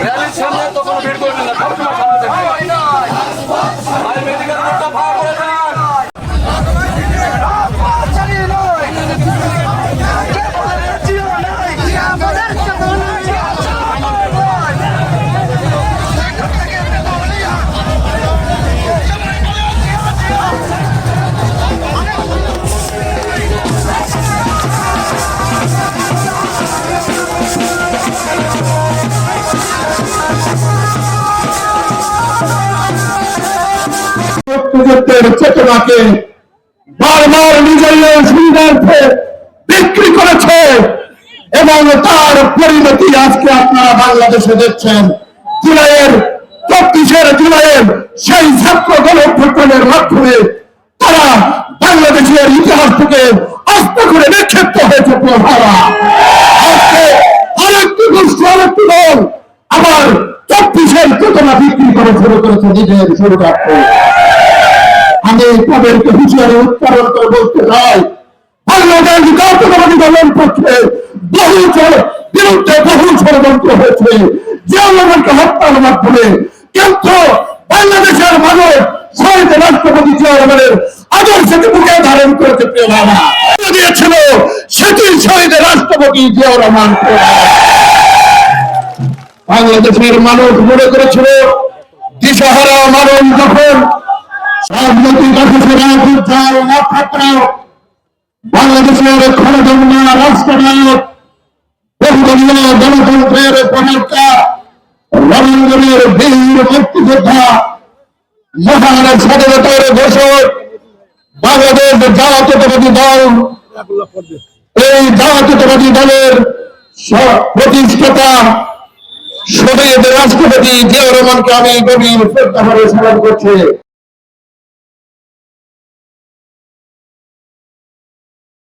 র্যালির সামনে তো কোনো ভিড় করবেন না, সবসময় সামনে দেখবেন। ভাই মেডিকেল রোডটা ফাঁকা করে দেন। মুক্তিযুদ্ধের চেতনাকে বারবার নিজের সুবিধার্থে বিক্রি করেছে এবং তার পরিণতি আজকে আপনারা বাংলাদেশে দেখছেন। জুলাইয়ের 24 জুলাইয়ের সেই ছাত্র গণঅভ্যুত্থানের মাধ্যমে তারা বাংলাদেশের ইতিহাস থেকে আস্ত করে নিক্ষিপ্ত হয়েছে। আজকে আরেকটি গোষ্ঠী আরেকটি দল আবার 24 চেতনা বিক্রি করে শুরু করেছে নিজের সুবিধার্থে। আমি তাদেরকে হুঁশিয়ারি উচ্চারণ করে বলতে চাই, বাংলাদেশ জাতীয়তাবাদী দলের পক্ষে বিরুদ্ধে বহু ষড়যন্ত্র হয়েছে জিয়াউরকে হত্যার মাধ্যমে, কিন্তু বাংলাদেশের মানুষ শহীদ রাষ্ট্রপতি জিয়া রহমানের আদর্শকে বুকে ধারণ করেছে। প্রিয় বাবা দিয়েছিল সেটি শহীদ রাষ্ট্রপতি জিয়া রহমান। বাংলাদেশের মানুষ মনে করেছিল দিশাহারা মানুষ যখন রাজনৈতিক বাংলাদেশের ক্ষমতাধর রাষ্ট্রনায়ক বহুদলীয় গণতন্ত্রের প্রবক্তা রণাঙ্গনের বীর মুক্তিযোদ্ধা মহান স্বাধীনতার ঘোষক বাংলাদেশ জাতীয়তাবাদী দল, এই জাতীয়তাবাদী দলের প্রতিষ্ঠাতা শহীদ রাষ্ট্রপতি জিয়া রহমানকে আমি গভীর শ্রদ্ধা ভরে স্মরণ করছি।